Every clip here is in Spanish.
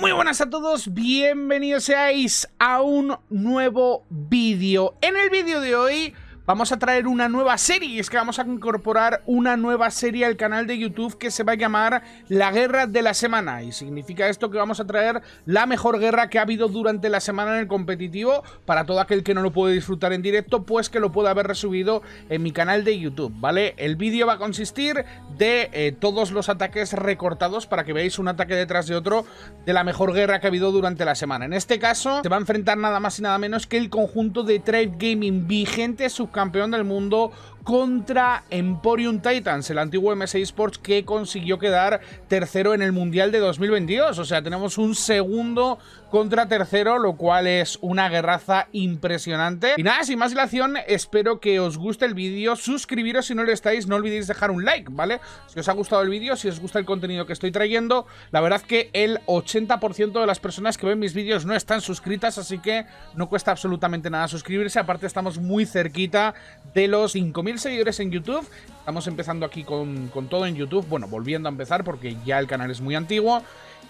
Muy buenas a todos, bienvenidos seáis a un nuevo vídeo. En el vídeo de hoy vamos a traer una nueva serie, y es que vamos a incorporar una nueva serie al canal de YouTube que se va a llamar La Guerra de la Semana. Y significa esto que vamos a traer la mejor guerra que ha habido durante la semana en el competitivo, para todo aquel que no lo puede disfrutar en directo, pues que lo pueda haber resubido en mi canal de YouTube, ¿vale? El vídeo va a consistir de todos los ataques recortados para que veáis un ataque detrás de otro de la mejor guerra que ha habido durante la semana. En este caso se va a enfrentar nada más y nada menos que el conjunto de Tribe Gaming, vigente subcampeón del mundo, contra Emporium Titans, el antiguo MSI Sports que consiguió quedar tercero en el Mundial de 2022. O sea, tenemos un segundo contra tercero, lo cual es una guerraza impresionante. Y nada, sin más dilación, espero que os guste el vídeo. Suscribiros si no lo estáis, no olvidéis dejar un like, ¿vale? Si os ha gustado el vídeo, si os gusta el contenido que estoy trayendo. La verdad que el 80% de las personas que ven mis vídeos no están suscritas, así que no cuesta absolutamente nada suscribirse. Aparte, estamos muy cerquita de los 5000 seguidores en YouTube. Estamos empezando aquí con todo en YouTube. Bueno, volviendo a empezar porque ya el canal es muy antiguo.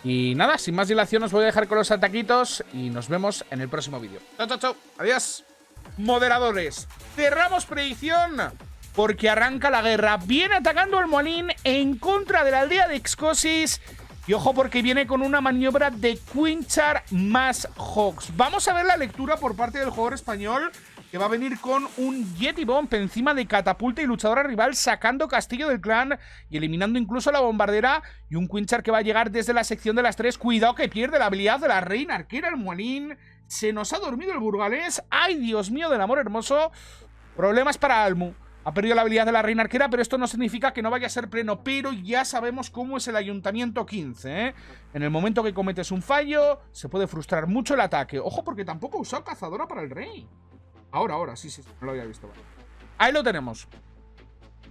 Y nada, sin más dilación os voy a dejar con los ataquitos y nos vemos en el próximo vídeo. Chao, chao, chao. Adiós. Moderadores, cerramos predicción porque arranca la guerra. Viene atacando el Moalín en contra de la aldea de Excosis. Y ojo porque viene con una maniobra de Quinchar más Hawks. Vamos a ver la lectura por parte del jugador español, que va a venir con un Yeti Bomb encima de catapulta y luchadora rival, sacando castillo del clan y eliminando incluso la bombardera. Y un Quinchar que va a llegar desde la sección de las 3. Cuidado que pierde la habilidad de la reina arquera el Moalín. Se nos ha dormido el burgalés. ¡Ay, Dios mío del amor hermoso! Problemas para Almu. Ha perdido la habilidad de la reina arquera, pero esto no significa que no vaya a ser pleno. Pero ya sabemos cómo es el Ayuntamiento 15, ¿eh? En el momento que cometes un fallo, se puede frustrar mucho el ataque. Ojo, porque tampoco ha usado cazadora para el rey. Ahora, sí, no lo había visto. Vale. Ahí lo tenemos.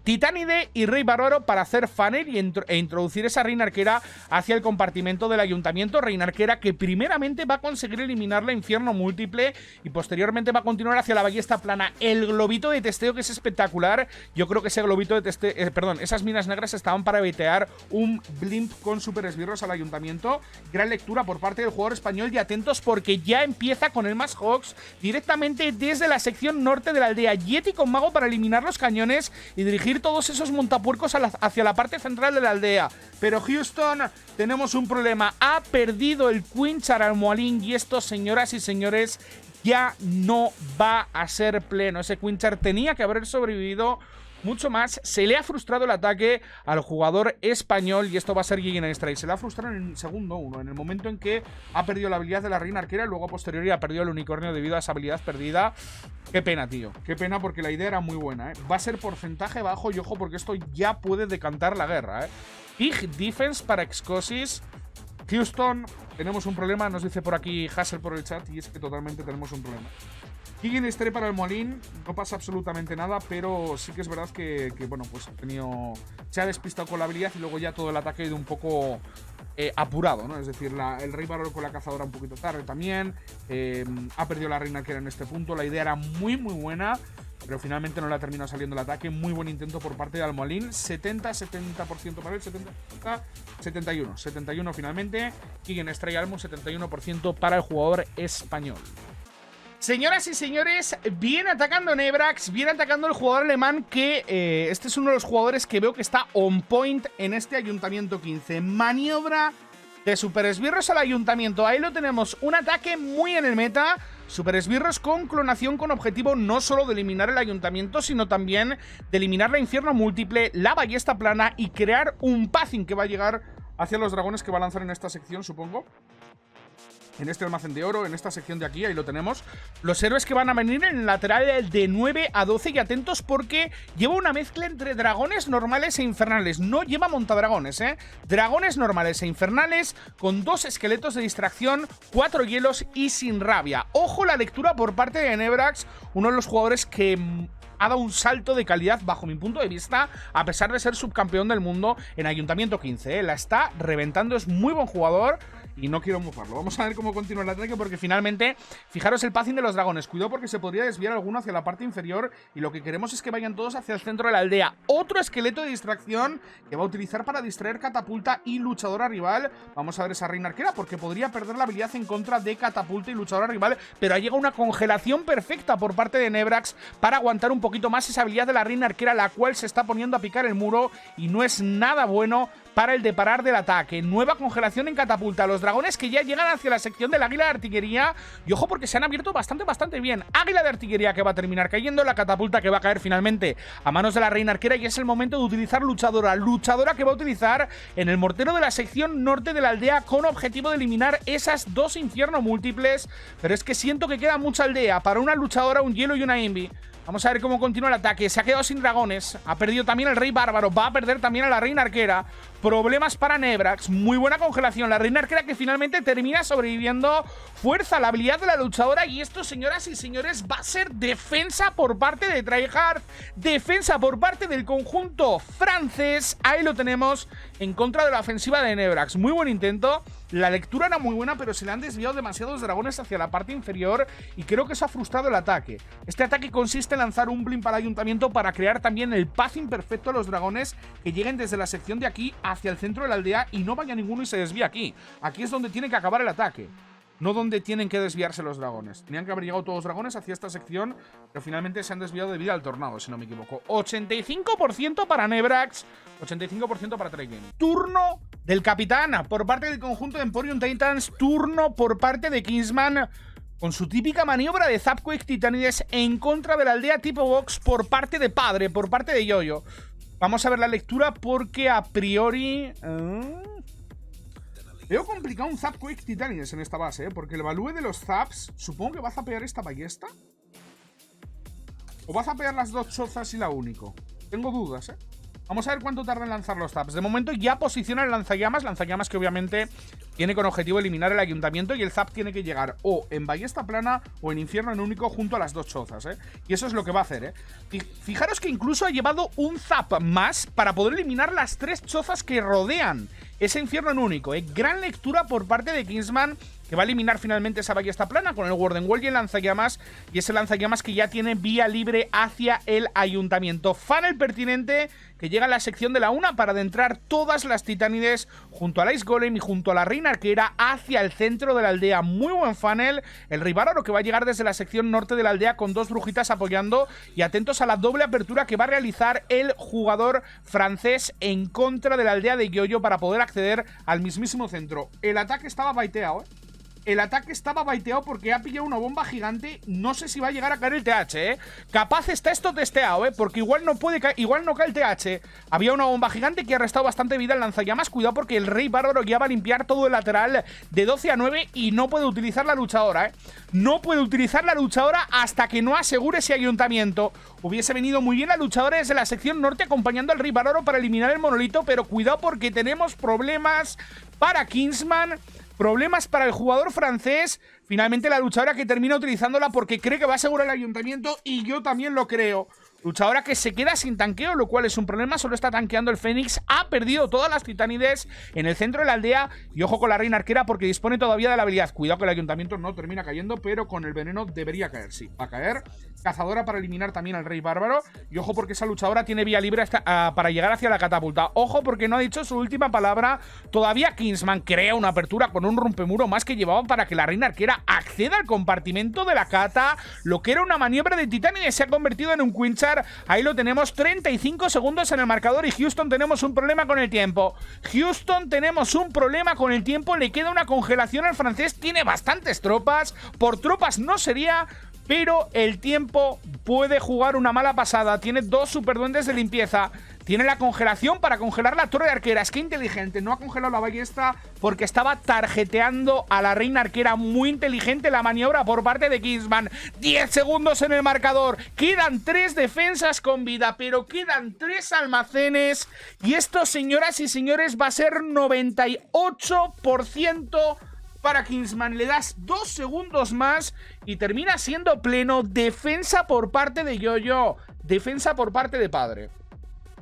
Titánide y Rey Bárbaro para hacer funnel e introducir esa reina arquera hacia el compartimento del ayuntamiento. Reina arquera que primeramente va a conseguir eliminar la infierno múltiple y posteriormente va a continuar hacia la ballesta plana. El globito de testeo, que es espectacular. Yo creo que ese globito de testeo, esas minas negras estaban para evitar un blimp con super esbirros al ayuntamiento. Gran lectura por parte del jugador español, y atentos porque ya empieza con el más Hawks directamente desde la sección norte de la aldea. Yeti con mago para eliminar los cañones y dirigir todos esos montapuercos hacia la parte central de la aldea. Pero Houston, tenemos un problema. Ha perdido el Quinchar al Moalín y esto, señoras y señores, ya no va a ser pleno. Ese Quinchar tenía que haber sobrevivido mucho más. Se le ha frustrado el ataque al jugador español y esto va a ser Gigant Strike. Se le ha frustrado en el segundo uno, en el momento en que ha perdido la habilidad de la reina arquera y luego a posteriori ha perdido el unicornio debido a esa habilidad perdida. Qué pena, tío. Qué pena, porque la idea era muy buena, ¿eh? Va a ser porcentaje bajo y ojo porque esto ya puede decantar la guerra, ¿eh? Big defense para Excosis. Houston, tenemos un problema, nos dice por aquí Hassel por el chat, y es que totalmente tenemos un problema. Gigant Strike para el Moalín, no pasa absolutamente nada, pero sí que es verdad que bueno, pues se ha despistado con la habilidad y luego ya todo el ataque ha ido un poco apurado, ¿no? Es decir, el Rey Bárbaro con la cazadora un poquito tarde también, ha perdido la reina arquera en este punto. La idea era muy buena, pero finalmente no le ha terminado saliendo el ataque. Muy buen intento por parte de Almoalín. 70% para él, 71 finalmente. Gigant Strike Almo, 71% para el jugador español. Señoras y señores, viene atacando Nebrax, viene atacando el jugador alemán, que este es uno de los jugadores que veo que está on point en este Ayuntamiento 15. Maniobra de super esbirros al ayuntamiento. Ahí lo tenemos, un ataque muy en el meta. Super esbirros con clonación, con objetivo no solo de eliminar el ayuntamiento, sino también de eliminar la infierno múltiple, la ballesta plana y crear un pathing que va a llegar hacia los dragones que va a lanzar en esta sección, supongo. En este almacén de oro, en esta sección de aquí, ahí lo tenemos. Los héroes que van a venir en el lateral de 9 a 12. Y atentos porque lleva una mezcla entre dragones normales e infernales. No lleva montadragones, ¿eh? Dragones normales e infernales, con 2 esqueletos de distracción, 4 hielos y sin rabia. Ojo la lectura por parte de Nebrax, uno de los jugadores que ha dado un salto de calidad bajo mi punto de vista, a pesar de ser subcampeón del mundo en Ayuntamiento 15, ¿eh? La está reventando, es muy buen jugador. y no quiero mofarlo. Vamos a ver cómo continúa el ataque, porque finalmente, fijaros el passing de los dragones. Cuidado porque se podría desviar alguno hacia la parte inferior y lo que queremos es que vayan todos hacia el centro de la aldea. Otro esqueleto de distracción que va a utilizar para distraer catapulta y luchadora rival. Vamos a ver esa reina arquera porque podría perder la habilidad en contra de catapulta y luchadora rival, pero ha llegado una congelación perfecta por parte de Nebrax para aguantar un poquito más esa habilidad de la reina arquera, la cual se está poniendo a picar el muro y no es nada bueno para el deparar del ataque. Nueva congelación en catapulta. Los dragones que ya llegan hacia la sección del águila de artillería. Y ojo porque se han abierto bastante bien. Águila de artillería que va a terminar cayendo. La catapulta que va a caer finalmente a manos de la reina arquera. Y es el momento de utilizar luchadora. Luchadora que va a utilizar en el mortero de la sección norte de la aldea con objetivo de eliminar esas dos infierno múltiples. Pero es que siento que queda mucha aldea para una luchadora, un hielo y una invi. Vamos a ver cómo continúa el ataque. Se ha quedado sin dragones. Ha perdido también el rey bárbaro. Va a perder también a la reina arquera. Problemas para Nebrax. Muy buena congelación. La reina arquera que finalmente termina sobreviviendo. Fuerza, la habilidad de la luchadora. Y esto, señoras y señores, va a ser defensa por parte de Tryhard. Defensa por parte del conjunto francés. Ahí lo tenemos en contra de la ofensiva de Nebrax. Muy buen intento. La lectura era muy buena, pero se le han desviado demasiados dragones hacia la parte inferior y creo que eso ha frustrado el ataque. Este ataque consiste en lanzar un blimp al ayuntamiento para crear también el passing perfecto a los dragones que lleguen desde la sección de aquí hacia el centro de la aldea y no vaya ninguno y se desvíe aquí. Aquí es donde tiene que acabar el ataque, no donde tienen que desviarse los dragones. Tenían que haber llegado todos los dragones hacia esta sección, pero finalmente se han desviado debido al tornado, si no me equivoco. 85% para Nebrax, 85% para Trade Game. Turno del capitán por parte del conjunto de Emporium Titans. Turno por parte de Kingsman con su típica maniobra de Zapquake Titanides en contra de la aldea tipo box por parte de Padre, por parte de Yoyo. Vamos a ver la lectura porque a priori... Veo complicado un Zapquake Titanides en esta base, porque el value de los Zaps supongo que va a zapear esta ballesta. ¿O va a zapear las dos chozas y la único? Tengo dudas, Vamos a ver cuánto tarda en lanzar los Zaps. De momento ya posiciona el lanzallamas. Lanzallamas que obviamente tiene con objetivo eliminar el ayuntamiento. Y el Zap tiene que llegar o en ballesta plana o en infierno en único junto a las dos chozas, Y eso es lo que va a hacer, Fijaros que incluso ha llevado un Zap más para poder eliminar las tres chozas que rodean ese infierno en único, Gran lectura por parte de Kingsman, que va a eliminar finalmente esa ballesta plana con el Warden Wall y el lanzallamas. Y ese lanzallamas que ya tiene vía libre hacia el ayuntamiento. Funnel pertinente que llega a la sección de la una para adentrar todas las titanides junto al Ice Golem y junto a la reina arquera hacia el centro de la aldea. Muy buen funnel. El rey bárbaro que va a llegar desde la sección norte de la aldea con dos brujitas apoyando. Y atentos a la doble apertura que va a realizar el jugador francés en contra de la aldea de Yoyo para poder acceder al mismísimo centro. El ataque estaba baiteado, El ataque estaba baiteado porque ha pillado una bomba gigante. No sé si va a llegar a caer el TH, Capaz está esto testeado, Porque igual no puede caer, igual no cae el TH. Había una bomba gigante que ha restado bastante vida al lanzallamas. Cuidado porque el rey bárbaro ya va a limpiar todo el lateral de 12 a 9 y no puede utilizar la luchadora, No puede utilizar la luchadora hasta que no asegure ese ayuntamiento. Hubiese venido muy bien la luchadora desde la sección norte acompañando al rey bárbaro para eliminar el monolito, pero cuidado porque tenemos problemas para Kingsman. Problemas para el jugador francés. Finalmente la luchadora que termina utilizándola porque cree que va a asegurar el ayuntamiento. Y yo también lo creo. Luchadora que se queda sin tanqueo, lo cual es un problema. Solo está tanqueando el Fénix. Ha perdido todas las titanides en el centro de la aldea. Y ojo con la reina arquera porque dispone todavía de la habilidad. Cuidado que el ayuntamiento no termina cayendo, pero con el veneno debería caer. Sí, va a caer. Cazadora para eliminar también al rey bárbaro. Y ojo porque esa luchadora tiene vía libre para llegar hacia la catapulta. Ojo porque no ha dicho su última palabra. Todavía Kingsman crea una apertura con un rompemuro más que llevaba para que la reina arquera acceda al compartimento de la cata. Lo que era una maniobra de titanides se ha convertido en un quinchar. Ahí lo tenemos, 35 segundos en el marcador y Houston tenemos un problema con el tiempo. Houston tenemos un problema con el tiempo, le queda una congelación al francés, tiene bastantes tropas, por tropas no sería, pero el tiempo puede jugar una mala pasada. Tiene dos superduendes de limpieza. Tiene la congelación para congelar la torre de arqueras. Qué inteligente. No ha congelado la ballesta porque estaba tarjeteando a la reina arquera. Muy inteligente la maniobra por parte de Kingsman. 10 segundos en el marcador. Quedan 3 defensas con vida, pero quedan 3 almacenes. Y esto, señoras y señores, va a ser 98% para Kingsman. Le das 2 segundos más y termina siendo pleno. Defensa por parte de Yoyo. Defensa por parte de Padre.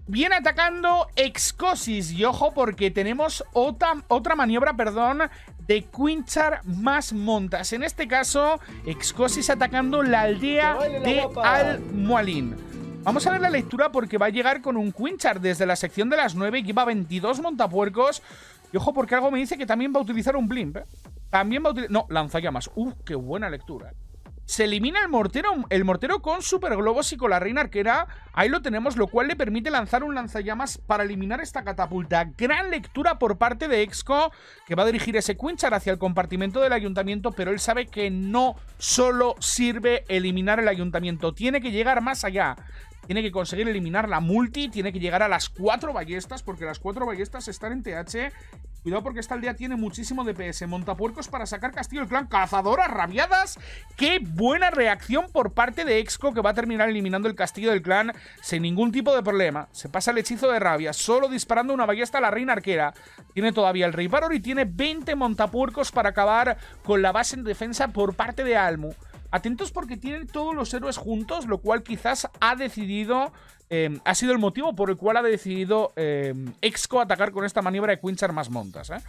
Viene atacando Excosis y ojo porque tenemos otra maniobra, perdón, de Quinchar más montas. En este caso, Excosis atacando la aldea de Al-Mualin. Vamos a ver la lectura porque va a llegar con un Quinchar desde la sección de las 9 y lleva 22 montapuercos. Y ojo porque algo me dice que también va a utilizar un blimp, ¿eh? También va a utilizar... No, lanzallamas. Qué buena lectura. Se elimina el mortero con superglobos y con la reina arquera. Ahí lo tenemos, lo cual le permite lanzar un lanzallamas para eliminar esta catapulta. Gran lectura por parte de Exco, que va a dirigir ese Quinchar hacia el compartimento del ayuntamiento, pero él sabe que no solo sirve eliminar el ayuntamiento, tiene que llegar más allá. Tiene que conseguir eliminar la multi, tiene que llegar a las 4 ballestas, porque las 4 ballestas están en TH. Cuidado porque esta aldea tiene muchísimo DPS. Montapuercos para sacar Castillo del Clan. Cazadoras rabiadas. ¡Qué buena reacción por parte de Exco, que va a terminar eliminando el Castillo del Clan sin ningún tipo de problema! Se pasa el hechizo de rabia, solo disparando una ballesta a la reina arquera. Tiene todavía el Rey Baror y tiene 20 montapuercos para acabar con la base en defensa por parte de Almu. Atentos porque tienen todos los héroes juntos, lo cual quizás ha decidido... ha sido el motivo por el cual ha decidido Exco atacar con esta maniobra de Quinchar más montas, ¿eh?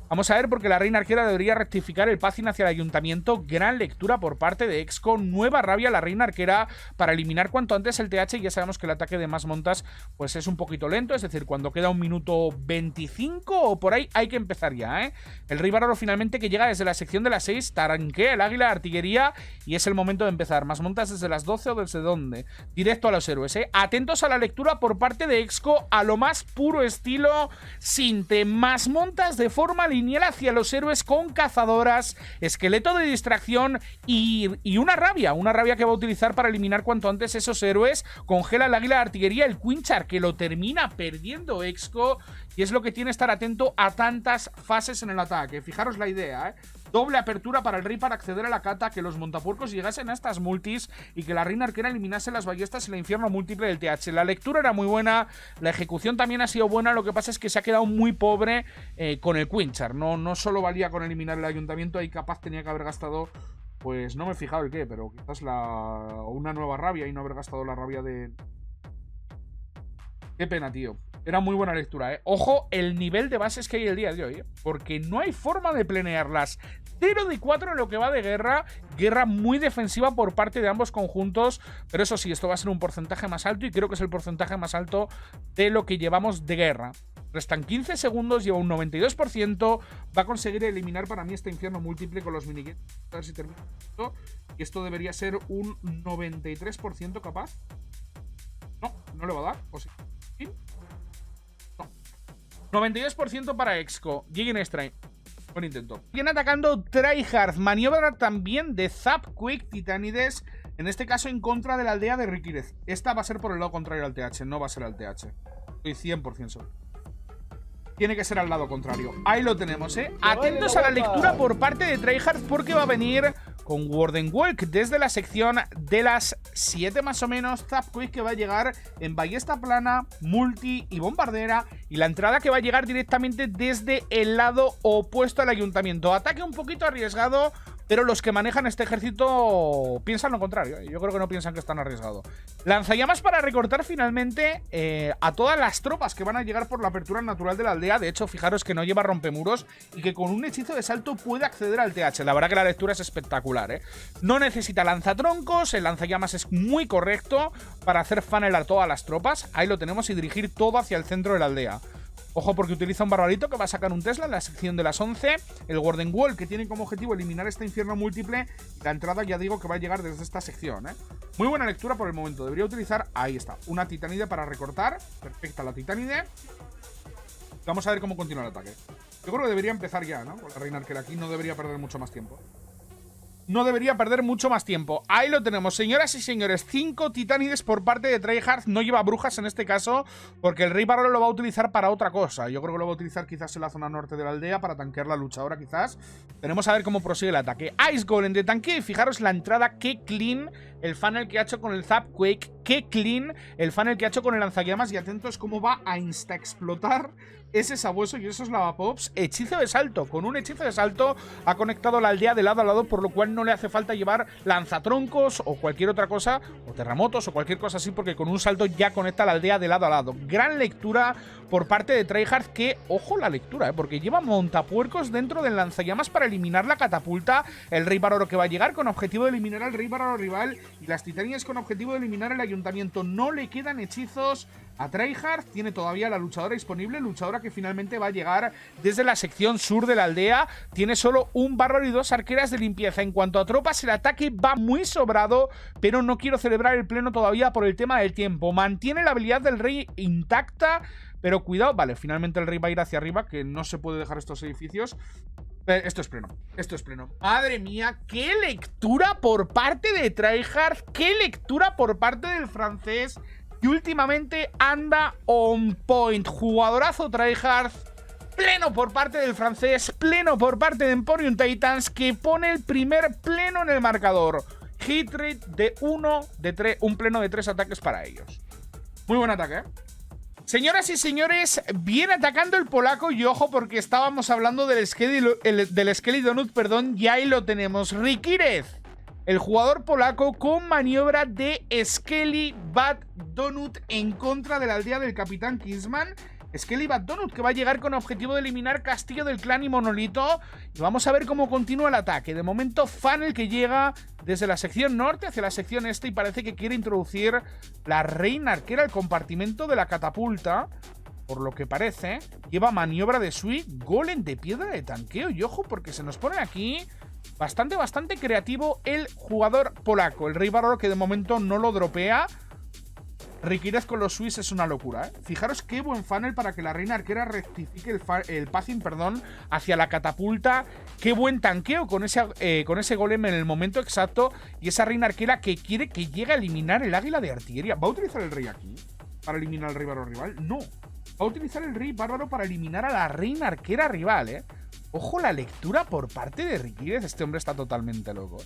Vamos a ver porque la reina arquera debería rectificar el Pacing hacia el ayuntamiento. Gran lectura por parte de Exco. Nueva rabia a la reina arquera para eliminar cuanto antes el TH. Y ya sabemos que el ataque de más montas pues es un poquito lento. Es decir, cuando queda un minuto 25 o por ahí hay que empezar ya, ¿eh? El Rey Bárbaro finalmente que llega desde la sección de las 6. Taranquea el águila de artillería y es el momento de empezar. Más montas desde las 12 o desde dónde. Directo a los héroes, ¿eh? Atentos a la lectura por parte de Exco a lo más puro estilo Sinte. Más montas de forma lineal hacia los héroes con cazadoras, esqueleto de distracción y una rabia que va a utilizar para eliminar cuanto antes esos héroes. Congela el águila de artillería, el Quinchar, que lo termina perdiendo Exco, y es lo que tiene que estar atento a tantas fases en el ataque. Fijaros la idea, ¿eh? Doble apertura para el rey para acceder a la cata, que los montapuercos llegasen a estas multis y que la reina arquera eliminase las ballestas y el infierno múltiple del TH. La lectura era muy buena, la ejecución también ha sido buena, lo que pasa es que se ha quedado muy pobre con el Quinchar. No solo valía con eliminar el ayuntamiento, ahí capaz tenía que haber gastado, pues no me he fijado el qué, pero quizás una nueva rabia y no haber gastado la rabia de... Qué pena, tío. Era muy buena lectura, ¿eh? Ojo, el nivel de bases que hay el día de hoy, ¿eh? Porque no hay forma de planearlas. 0 de 4 en lo que va de guerra. Guerra muy defensiva por parte de ambos conjuntos. Pero eso sí, esto va a ser un porcentaje más alto y creo que es el porcentaje más alto de lo que llevamos de guerra. Restan 15 segundos, lleva un 92%. Va a conseguir eliminar para mí este infierno múltiple con los minigames. A ver si termina esto. Y esto debería ser un 93% capaz. No le va a dar. ¿O sí? ¿Sí? 92% para Exco. Jigen Strike. Buen intento. Viene atacando Tryhard. Maniobra también de Zap Quick Titanides. En este caso en contra de la aldea de Riquírez. Esta va a ser por el lado contrario al TH. No va a ser al TH. Estoy 100% seguro. Tiene que ser al lado contrario. Ahí lo tenemos, ¿eh? Atentos a la lectura por parte de Tryhard porque va a venir con Warden Walk desde la sección de las 7 más o menos. Zap Quick que va a llegar en ballesta plana, multi y bombardera. Y la entrada que va a llegar directamente desde el lado opuesto al ayuntamiento. Ataque un poquito arriesgado, pero los que manejan este ejército piensan lo contrario, ¿eh? Yo creo que no piensan que es tan arriesgado. Lanzallamas para recortar finalmente a todas las tropas que van a llegar por la apertura natural de la aldea. De hecho, fijaros que no lleva rompemuros y que con un hechizo de salto puede acceder al TH. La verdad que la lectura es espectacular, ¿eh? No necesita lanzatroncos, el lanzallamas es muy correcto para hacer funnel a todas las tropas. Ahí lo tenemos y dirigir todo hacia el centro de la aldea. Ojo porque utiliza un barbarito que va a sacar un Tesla en la sección de las 11. El Warden Wall que tiene como objetivo eliminar este infierno múltiple. La entrada ya digo que va a llegar desde esta sección, ¿eh? Muy buena lectura por el momento. Debería utilizar, ahí está, una titanide para recortar. Perfecta la titanide. Vamos a ver cómo continúa el ataque. Yo creo que debería empezar ya, ¿no? Con la reina arquera aquí no debería perder mucho más tiempo. No debería perder mucho más tiempo. Ahí lo tenemos, señoras y señores. 5 titánides por parte de Tryhard. No lleva brujas en este caso, porque el Rey Barolo lo va a utilizar para otra cosa. Yo creo que lo va a utilizar quizás en la zona norte de la aldea para tanquear la luchadora quizás. Tenemos a ver cómo prosigue el ataque. Ice Golem de tanque. Fijaros la entrada, qué clean el funnel que ha hecho con el Zap Quake. qué clean el funnel que ha hecho con el lanzallamas. Y atentos cómo va a insta-explotar ese sabueso y esos lavapops. Hechizo de salto. Con un hechizo de salto ha conectado la aldea de lado a lado, por lo cual no le hace falta llevar lanzatroncos o cualquier otra cosa, o terremotos o cualquier cosa así, porque con un salto ya conecta la aldea de lado a lado. Gran lectura por parte de Tryhard, que, ojo la lectura, porque lleva montapuercos dentro del lanzallamas para eliminar la catapulta. El rey bárbaro que va a llegar con objetivo de eliminar al rey bárbaro rival, y las titanias con objetivo de eliminar el ayuntamiento. No le quedan hechizos a Tryhard. Tiene todavía la luchadora disponible, luchadora que finalmente va a llegar desde la sección sur de la aldea. Tiene solo un bárbaro y 2 arqueras de limpieza. En cuanto a tropas, el ataque va muy sobrado, pero no quiero celebrar el pleno todavía por el tema del tiempo. Mantiene la habilidad del rey intacta, pero cuidado. Vale, finalmente el rey va a ir hacia arriba, que no se puede dejar estos edificios. Esto es pleno, esto es pleno. Madre mía, qué lectura por parte de Tryhard, qué lectura por parte del francés, que últimamente anda on point. Jugadorazo Tryhard. Pleno por parte del francés, pleno por parte de Emporium Titans, que pone el primer pleno en el marcador. Hit rate de 1 de 3, un pleno de 3 ataques para ellos. Muy buen ataque, ¿eh? Señoras y señores, viene atacando el polaco, y ojo, porque estábamos hablando del Skelly Donut, perdón, y ahí lo tenemos. Rikírez, el jugador polaco, con maniobra de Skelly Bad Donut en contra de la aldea del Capitán Kingsman. Skelly Bad Donut, que va a llegar con objetivo de eliminar Castillo del Clan y Monolito. Y vamos a ver cómo continúa el ataque. De momento, funnel que llega desde la sección norte hacia la sección este, y parece que quiere introducir la reina arquera al compartimento de la catapulta. Por lo que parece, lleva maniobra de Sui, golem de piedra de tanqueo. Y ojo, porque se nos pone aquí bastante creativo el jugador polaco. El rey bárbaro, que de momento no lo dropea. Rikírez con los Swiss es una locura, ¿eh? Fijaros qué buen funnel para que la reina arquera rectifique el passing, perdón, hacia la catapulta. Qué buen tanqueo con ese golem en el momento exacto. Y esa reina arquera que quiere que llegue a eliminar el águila de artillería. ¿Va a utilizar el rey aquí para eliminar al rey bárbaro rival? No. Va a utilizar el rey bárbaro para eliminar a la reina arquera rival, ¿eh? Ojo la lectura por parte de Rikírez. Este hombre está totalmente loco.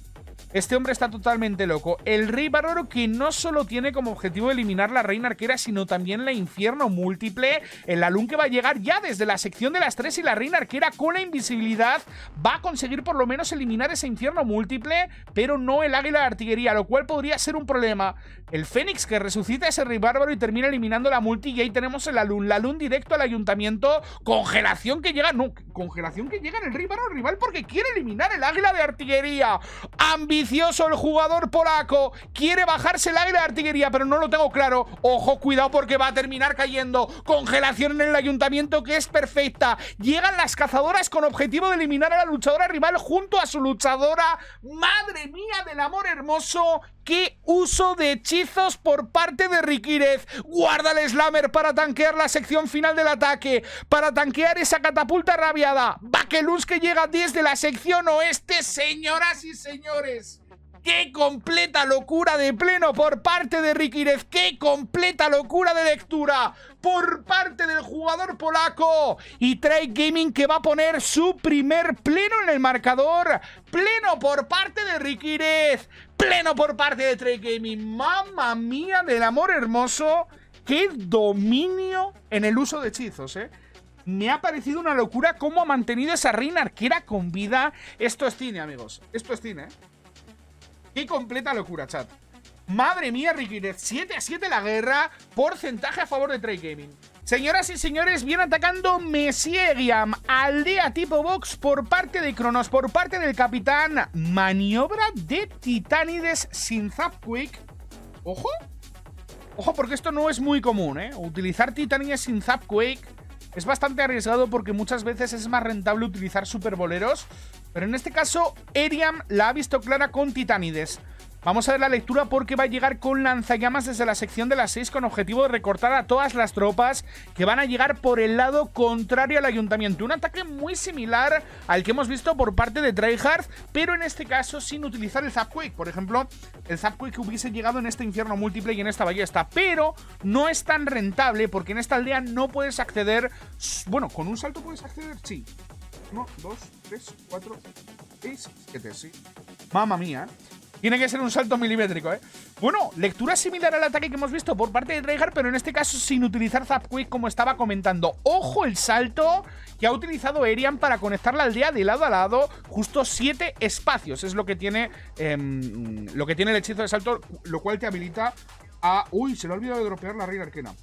Este hombre está totalmente loco. El rey bárbaro, que no solo tiene como objetivo eliminar la reina arquera, sino también la infierno múltiple. El alun que va a llegar ya desde la sección de las 3, y la reina arquera con la invisibilidad va a conseguir por lo menos eliminar ese infierno múltiple, pero no el águila de artillería, lo cual podría ser un problema. El fénix que resucita a ese rey bárbaro y termina eliminando la multi, y ahí tenemos el alun. La alun directo al ayuntamiento. Congelación que llega... No, congelación que llega en el rey bárbaro rival porque quiere eliminar el águila de artillería. Ambicioso el jugador polaco. Quiere bajarse el águila de artillería, pero no lo tengo claro. Ojo, cuidado, porque va a terminar cayendo. Congelación en el ayuntamiento, que es perfecta. Llegan las cazadoras con objetivo de eliminar a la luchadora rival junto a su luchadora. Madre mía del amor hermoso. ¡Qué uso de hechizos por parte de Rikírez! Guarda el slammer para tanquear la sección final del ataque, para tanquear esa catapulta rabiada. Bakelus que llega desde la sección oeste, señoras y señores. ¡Qué completa locura de pleno por parte de Rikírez! ¡Qué completa locura de lectura por parte del jugador polaco! Y Trade Gaming, que va a poner su primer pleno en el marcador. Pleno por parte de Rikírez. Pleno por parte de Trade Gaming. ¡Mamma mía del amor hermoso! ¡Qué dominio en el uso de hechizos, eh! Me ha parecido una locura cómo ha mantenido esa reina arquera con vida. Esto es cine, amigos. Esto es cine, ¿eh? ¡Qué completa locura, chat! Madre mía, Rikírez. 7-7 la guerra. Porcentaje a favor de Trade Gaming. Señoras y señores, viene atacando Mesiegiam. Aldea tipo box por parte de Cronos, por parte del capitán. Maniobra de Titánides sin Zapquake. ¡Ojo! Ojo, porque esto no es muy común, ¿eh? Utilizar Titánides sin Zapquake es bastante arriesgado, porque muchas veces es más rentable utilizar superboleros. Pero en este caso, Eriam la ha visto clara con Titánides. Vamos a ver la lectura, porque va a llegar con lanzallamas desde la sección de las 6 con objetivo de recortar a todas las tropas que van a llegar por el lado contrario al ayuntamiento. Un ataque muy similar al que hemos visto por parte de Tryhard, pero en este caso sin utilizar el Zapquake. Por ejemplo, el Zapquake hubiese llegado en este infierno múltiple y en esta ballesta, pero no es tan rentable porque en esta aldea no puedes acceder... Bueno, ¿con un salto puedes acceder? Sí. 1, 2, 3, 4, 6, 7, sí. Mamma mía. Tiene que ser un salto milimétrico, ¿eh? Bueno, lectura similar al ataque que hemos visto por parte de Tryhard, pero en este caso sin utilizar Zap Quick, como estaba comentando. ¡Ojo el salto que ha utilizado Erian para conectar la aldea de lado a lado! Justo 7 espacios. Es lo que tiene el hechizo de salto, lo cual te habilita a... Uy, se le ha olvidado de dropear la reina arquera.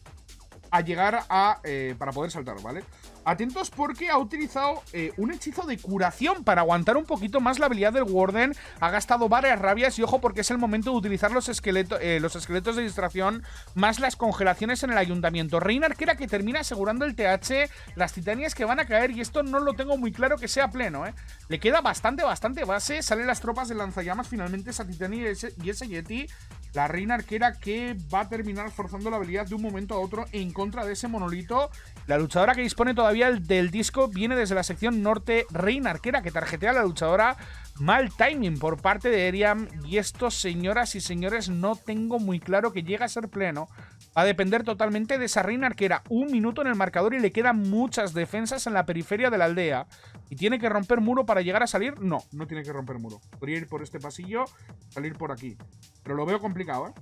A llegar a... para poder saltar, ¿vale? Atentos porque ha utilizado un hechizo de curación para aguantar un poquito más la habilidad del Warden. Ha gastado varias rabias y ojo porque es el momento de utilizar los esqueletos de distracción más las congelaciones en el ayuntamiento. Reina arquera que termina asegurando el TH, las titanias que van a caer y esto no lo tengo muy claro que sea pleno, ¿eh? Le queda bastante base. Salen las tropas de lanzallamas finalmente esa titania y ese Yeti. La reina arquera que va a terminar forzando la habilidad de un momento a otro en contra de ese monolito. La luchadora que dispone todavía del disco viene desde la sección norte. Reina arquera que tarjetea a la luchadora. Mal timing por parte de Eriam. Y esto, señoras y señores, no tengo muy claro que llegue a ser pleno. Va a depender totalmente de esa reina arquera. 1 minuto en el marcador y le quedan muchas defensas en la periferia de la aldea. ¿Y tiene que romper muro para llegar a salir? No, no tiene que romper muro. Podría ir por este pasillo, salir por aquí. Pero lo veo complicado, ¿eh?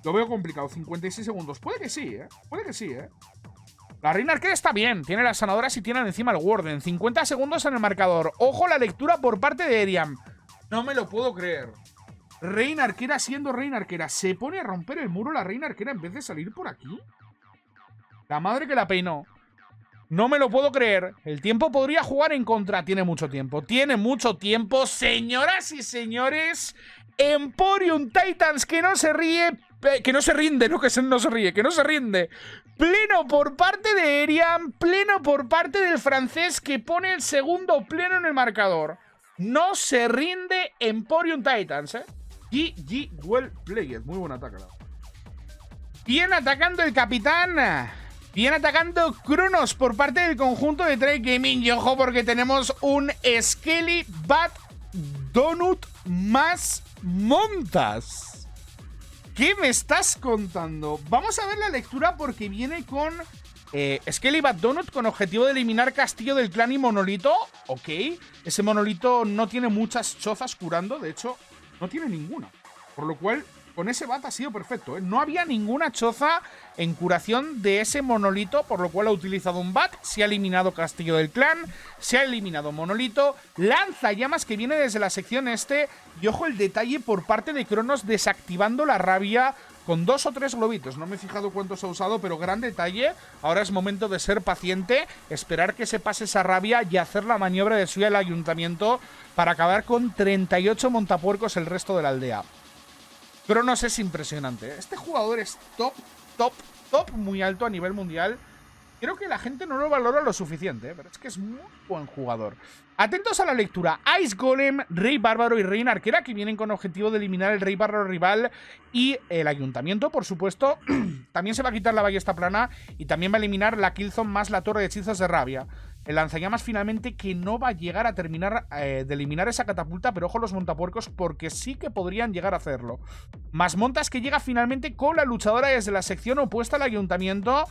Lo veo complicado. 56 segundos. Puede que sí, ¿eh? Puede que sí, ¿eh? La reina arquera está bien. Tiene las sanadoras y tiene encima el Warden. 50 segundos en el marcador. Ojo la lectura por parte de Eriam. No me lo puedo creer. Reina arquera siendo reina arquera. ¿Se pone a romper el muro la reina arquera en vez de salir por aquí? La madre que la peinó. No me lo puedo creer. El tiempo podría jugar en contra. Tiene mucho tiempo. Tiene mucho tiempo. Señoras y señores, Emporium Titans que no se ríe. Que no se rinde, no que no se ríe, que no se rinde. Pleno por parte de Eriam. Pleno por parte del francés que pone el segundo pleno en el marcador. No se rinde Emporium Titans, ¿eh? GG well played. Muy buen ataque. Bien atacando el capitán. Bien atacando Cronos por parte del conjunto de Trade Gaming. Y ojo porque tenemos un Skelly Bat Donut más montas. ¿Qué me estás contando? Vamos a ver la lectura porque viene con Skelly Bat Donut con objetivo de eliminar Castillo del Clan y Monolito. Ok. Ese Monolito no tiene muchas chozas curando. De hecho, no tiene ninguna. Por lo cual, con ese bat ha sido perfecto, ¿eh? No había ninguna choza en curación de ese monolito, por lo cual ha utilizado un bat. Se ha eliminado Castillo del Clan, se ha eliminado Monolito. Lanzallamas que viene desde la sección este. Y ojo el detalle por parte de Cronos desactivando la rabia con 2 o 3 globitos. No me he fijado cuántos ha usado, pero gran detalle. Ahora es momento de ser paciente, esperar que se pase esa rabia y hacer la maniobra de subir al ayuntamiento para acabar con 38 montapuercos el resto de la aldea. Cronos es impresionante. Este jugador es top, muy alto a nivel mundial. Creo que la gente no lo valora lo suficiente, pero es que es muy buen jugador. Atentos a la lectura. Ice Golem, Rey Bárbaro y Reina Arquera, que vienen con objetivo de eliminar el Rey Bárbaro rival y el ayuntamiento, por supuesto. También se va a quitar la ballesta plana y también va a eliminar la Killzone más la torre de hechizos de rabia. El lanzallamas finalmente que no va a llegar a terminar de eliminar esa catapulta, pero ojo los montapuercos porque sí que podrían llegar a hacerlo. Más montas que llega finalmente con la luchadora desde la sección opuesta al ayuntamiento.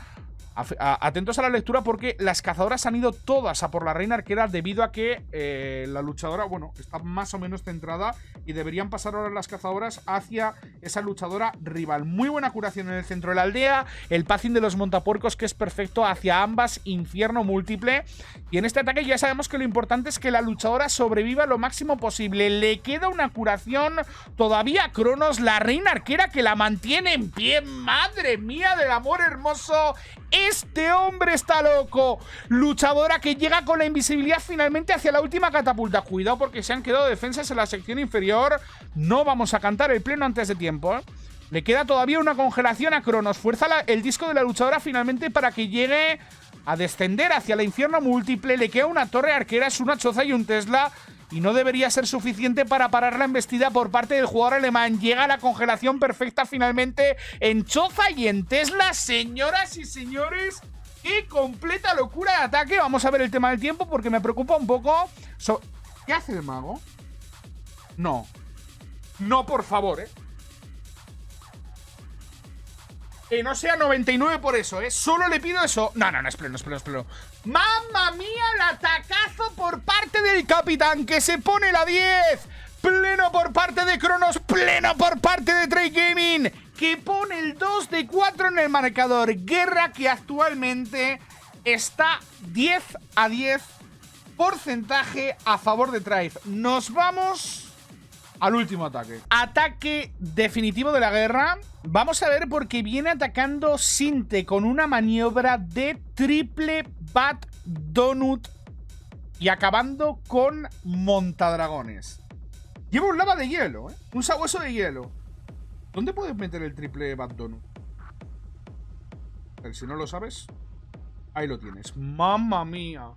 Atentos a la lectura porque las cazadoras han ido todas a por la reina arquera debido a que la luchadora, bueno, está más o menos centrada y deberían pasar ahora las cazadoras hacia esa luchadora rival. Muy buena curación en el centro de la aldea, el passing de los montapuercos que es perfecto hacia ambas, infierno múltiple. Y en este ataque ya sabemos que lo importante es que la luchadora sobreviva lo máximo posible. Le queda una curación todavía a Cronos, la reina arquera que la mantiene en pie. ¡Madre mía del amor hermoso! Este hombre está loco. Luchadora que llega con la invisibilidad finalmente hacia la última catapulta. Cuidado porque se han quedado defensas en la sección inferior. No vamos a cantar el pleno antes de tiempo, ¿eh? Le queda todavía una congelación a Cronos. Fuerza el disco de la luchadora finalmente para que llegue a descender hacia el infierno múltiple. Le queda una torre arquera, es una choza y un Tesla. Y no debería ser suficiente para parar la embestida por parte del jugador alemán. Llega la congelación perfecta finalmente en choza y en Tesla. Señoras y señores, qué completa locura de ataque. Vamos a ver el tema del tiempo porque me preocupa un poco. ¿Qué hace el mago? No. No, por favor, ¿eh? Que no sea 99 por eso, ¿eh? Solo le pido eso. No, es pleno. ¡Mamma mía! El atacazo por parte del capitán que se pone la 10. Pleno por parte de Cronos, pleno por parte de Trade Gaming, que pone el 2 de 4 en el marcador. Guerra que actualmente está 10-10 porcentaje a favor de Trade. Nos vamos al último ataque. Ataque definitivo de la guerra. Vamos a ver porque viene atacando Sinte con una maniobra de triple Bat Donut y acabando con montadragones. Lleva un lava de hielo, un sabueso de hielo. ¿Dónde puedes meter el triple Bat Donut? A ver, si no lo sabes, ahí lo tienes. ¡Mamma mía!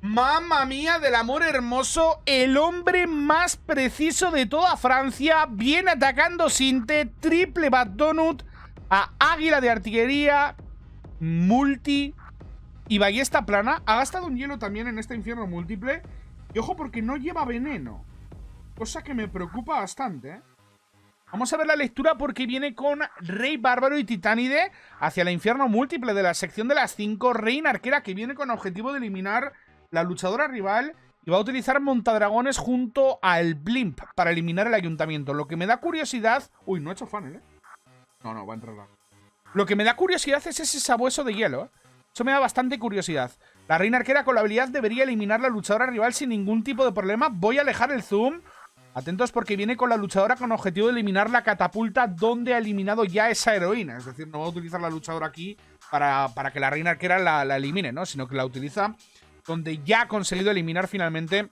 ¡Mamma mía del amor hermoso! El hombre más preciso de toda Francia viene atacando Sinte, triple Bat Donut a águila de artillería, multi y ballesta plana. Ha gastado un hielo también en este infierno múltiple. Y ojo porque no lleva veneno, cosa que me preocupa bastante, ¿eh? Vamos a ver la lectura porque viene con Rey Bárbaro y Titánide hacia el infierno múltiple de la sección de las 5. Reina Arquera que viene con objetivo de eliminar la luchadora rival y va a utilizar montadragones junto al Blimp para eliminar el ayuntamiento. Lo que me da curiosidad... Uy, no ha hecho funnel, ¿eh? No, va a entrar. Lo que me da curiosidad es ese sabueso de hielo, ¿eh? Eso me da bastante curiosidad. La Reina Arquera con la habilidad debería eliminar la luchadora rival sin ningún tipo de problema. Voy a alejar el zoom. Atentos porque viene con la luchadora con objetivo de eliminar la catapulta donde ha eliminado ya esa heroína. Es decir, no va a utilizar la luchadora aquí para que la Reina Arquera la elimine, ¿no? Sino que la utiliza donde ya ha conseguido eliminar finalmente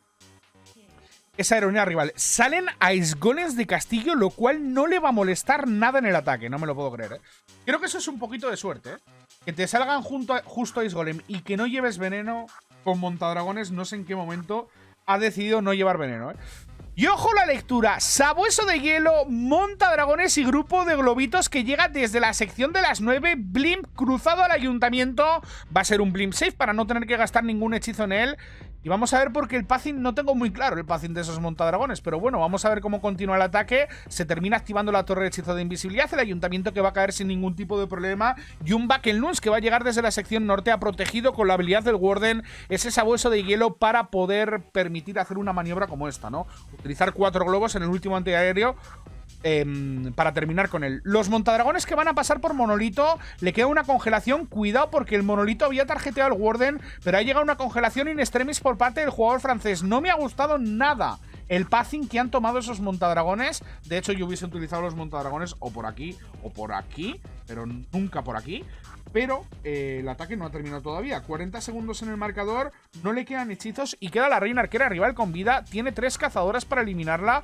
esa heroína rival. Salen Ice Golems de castillo, lo cual no le va a molestar nada en el ataque. No me lo puedo creer, ¿eh? Creo que eso es un poquito de suerte, ¿eh? Que te salgan justo Ice Golem y que no lleves veneno con montadragones. No sé en qué momento ha decidido no llevar veneno, ¿eh? Y ojo la lectura, sabueso de hielo, montadragones y grupo de globitos que llega desde la sección de las 9, Blimp cruzado al ayuntamiento, va a ser un Blimp safe para no tener que gastar ningún hechizo en él. Y vamos a ver porque el pathing, no tengo muy claro el pathing de esos montadragones, pero bueno, vamos a ver cómo continúa el ataque. Se termina activando la torre de hechizo de invisibilidad, el ayuntamiento que va a caer sin ningún tipo de problema, y un Bakelnuns que va a llegar desde la sección norte, ha protegido con la habilidad del Warden ese sabueso de hielo para poder permitir hacer una maniobra como esta, ¿no? Utilizar 4 globos en el último antiaéreo para terminar con él. Los montadragones que van a pasar por Monolito, le queda una congelación. Cuidado porque el Monolito había tarjeteado al Warden, pero ha llegado una congelación in extremis por parte del jugador francés. No me ha gustado nada el pathing que han tomado esos montadragones. De hecho, yo hubiese utilizado los montadragones o por aquí, pero nunca por aquí. Pero el ataque no ha terminado todavía. 40 segundos en el marcador, no le quedan hechizos y queda la Reina Arquera rival con vida. Tiene 3 cazadoras para eliminarla.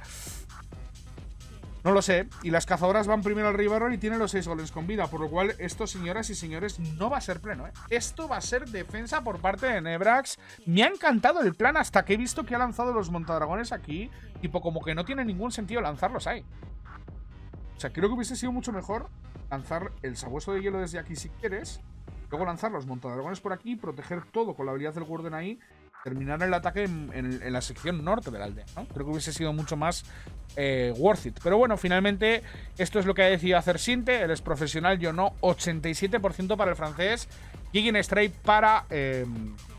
No lo sé. Y las cazadoras van primero al Rey Bárbaro y tienen los 6 golems con vida. Por lo cual, esto, señoras y señores, no va a ser pleno, ¿eh? Esto va a ser defensa por parte de Nebrax. Me ha encantado el plan hasta que he visto que ha lanzado los montadragones aquí. Tipo, como que no tiene ningún sentido lanzarlos ahí. O sea, creo que hubiese sido mucho mejor lanzar el sabueso de hielo desde aquí si quieres. Luego lanzar los montadragones por aquí, proteger todo con la habilidad del Warden ahí. Terminar el ataque en la sección norte de la aldea, ¿no? Creo que hubiese sido mucho más worth it. Pero bueno, finalmente esto es lo que ha decidido hacer Sinte. Él es profesional, yo no. 87% para el francés. Gigant Strike para el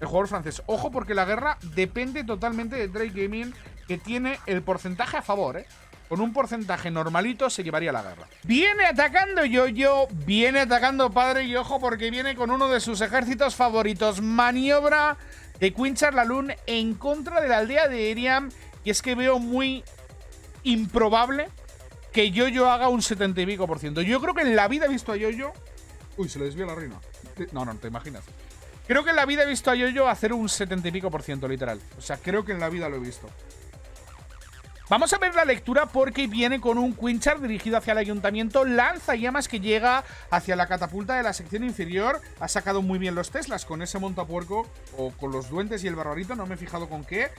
jugador francés. Ojo porque la guerra depende totalmente de Trade Gaming, que tiene el porcentaje a favor, ¿eh? Con un porcentaje normalito se llevaría la guerra. Viene atacando Yoyo, viene atacando Padre, y ojo porque viene con uno de sus ejércitos favoritos. Maniobra de Queen Charlaloon en contra de la aldea de Eriam. Y es que veo muy improbable que Yoyo haga un 70 y pico %. Yo creo que en la vida he visto a Yoyo... Uy, se le desvía la reina. No, te imaginas. Creo que en la vida he visto a Yoyo hacer un 70 y pico %, literal. O sea, creo que en la vida lo he visto. Vamos a ver la lectura porque viene con un Quinchar dirigido hacia el ayuntamiento, lanzallamas que llega hacia la catapulta de la sección inferior. Ha sacado muy bien los Teslas con ese montapuerco o con los duendes y el barbarito, no me he fijado con qué.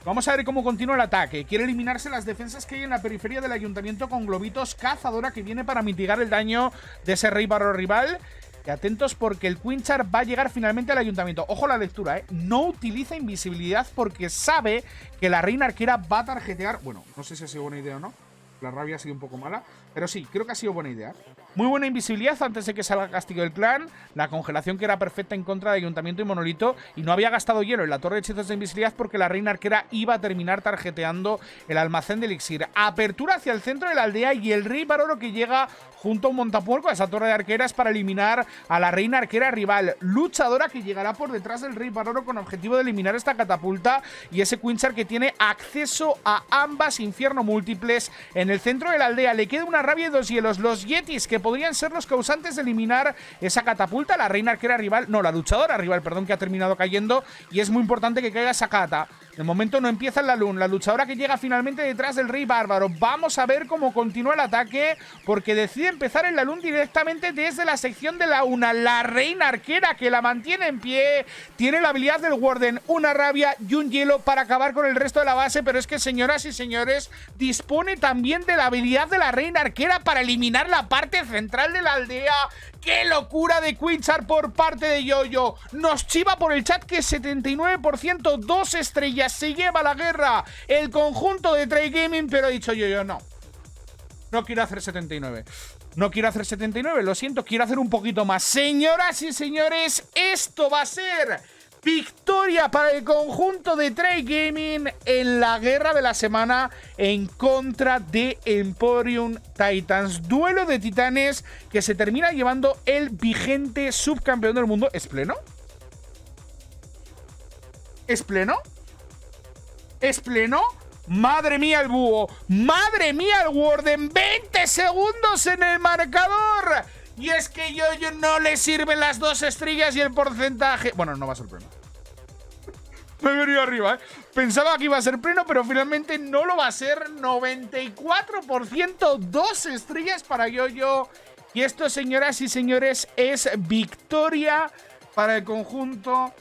Vamos a ver cómo continúa el ataque. Quiere eliminarse las defensas que hay en la periferia del ayuntamiento con globitos. Cazadora que viene para mitigar el daño de ese Rey Bárbaro rival. Y atentos porque el Quinchar va a llegar finalmente al ayuntamiento. Ojo la lectura, ¿eh? No utiliza invisibilidad porque sabe que la Reina Arquera va a tarjetear... Bueno, no sé si ha sido buena idea o no. La rabia ha sido un poco mala. Pero sí, creo que ha sido buena idea. Muy buena invisibilidad antes de que salga el castigo del clan. La congelación que era perfecta en contra de Ayuntamiento y Monolito. Y no había gastado hielo en la torre de hechizos de invisibilidad porque la reina arquera iba a terminar tarjeteando el almacén de elixir. Apertura hacia el centro de la aldea y el rey Baroro que llega junto a un montapuerco a esa torre de arqueras para eliminar a la reina arquera rival. Luchadora que llegará por detrás del rey Baroro con objetivo de eliminar esta catapulta y ese Quinchar que tiene acceso a ambas infierno múltiples en el centro de la aldea. Le queda una rabia y 2 hielos. Los yetis que podrían ser los causantes de eliminar esa catapulta. La reina arquera rival, no, la luchadora rival, perdón, que ha terminado cayendo y es muy importante que caiga esa cata. De momento no empieza la Lun, la luchadora que llega finalmente detrás del rey bárbaro. Vamos a ver cómo continúa el ataque porque decide empezar en la Lun directamente desde la sección de la una. La reina arquera que la mantiene en pie, tiene la habilidad del Warden, una rabia y un hielo para acabar con el resto de la base, pero es que, señoras y señores, dispone también de la habilidad de la reina arquera para eliminar la parte central de la aldea. ¡Qué locura de Quinchar por parte de Yoyo! Nos chiva por el chat que 79%, 2 estrellas, se lleva la guerra el conjunto de Trade Gaming, pero ha dicho Yoyo, no. No quiero hacer 79. No quiero hacer 79, lo siento, quiero hacer un poquito más. Señoras y señores, esto va a ser victoria para el conjunto de Trade Gaming en la guerra de la semana en contra de Emporium Titans. Duelo de titanes que se termina llevando el vigente subcampeón del mundo. ¿Es pleno? ¿Es pleno? ¿Es pleno? ¡Madre mía el búho! ¡Madre mía el Warden! ¡20 segundos en el marcador! Y es que Yoyo no le sirven las 2 estrellas y el porcentaje... Bueno, no va a ser pleno. Me he venido arriba, ¿eh? Pensaba que iba a ser pleno, pero finalmente no lo va a ser. 94%, 2 estrellas para Yoyo. Y esto, señoras y señores, es victoria para el conjunto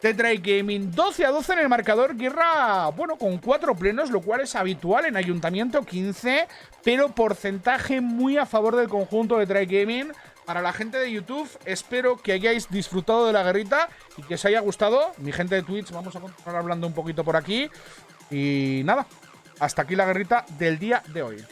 de Trade Gaming. 12-12 en el marcador. Guerra, bueno, con 4 plenos, lo cual es habitual en Ayuntamiento 15, pero porcentaje muy a favor del conjunto de Trade Gaming. Para la gente de YouTube, espero que hayáis disfrutado de la guerrita y que os haya gustado. Mi gente de Twitch, vamos a continuar hablando un poquito por aquí. Y nada, hasta aquí la guerrita del día de hoy.